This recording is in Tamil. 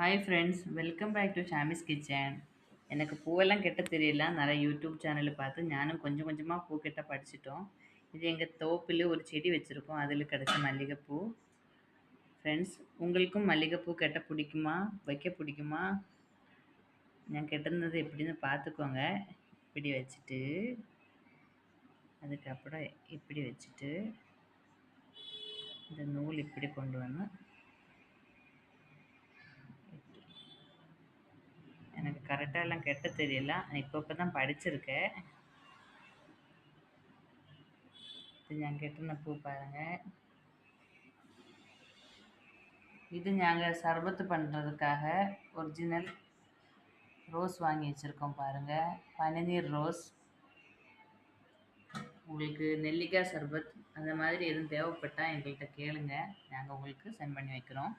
Hi friends, welcome back to Shami's kitchen. எனக்கு பூவெல்லாம் கெட்ட தெரியல. நிறைய யூடியூப் சேனல் பார்த்து ஞானும் கொஞ்சம் கொஞ்சமாக பூ கெட்ட படிச்சிட்டோம். இது எங்கள் தோப்பில் ஒரு செடி வச்சுருக்கோம். அதில் கிடச்ச மல்லிகைப்பூ. ஃப்ரெண்ட்ஸ், உங்களுக்கும் மல்லிகைப்பூ கெட்ட பிடிக்குமா, வைக்க பிடிக்குமா? நான் கெட்டிருந்தது எப்படின்னு பார்த்துக்கோங்க. இப்படி வச்சுட்டு அதுக்கப்புறம் இப்படி வச்சுட்டு இந்த நூல் இப்படி கொண்டு வந்து எனக்கு கரெக்டாக எல்லாம் கெட்ட தெரியல. இப்போ தான் படிச்சிருக்கேன். இது நான் கெட்டின பூ பாருங்கள். இது நாங்கள் சர்பத்து பண்ணுறதுக்காக ஒரிஜினல் ரோஸ் வாங்கி வச்சுருக்கோம் பாருங்கள். பனிநீர் ரோஸ். உங்களுக்கு நெல்லிக்காய் சர்பத் அந்த மாதிரி எதுவும் தேவைப்பட்டால் எங்கள்கிட்ட கேளுங்க, நாங்கள் உங்களுக்கு சென்ட் பண்ணி வைக்கிறோம்.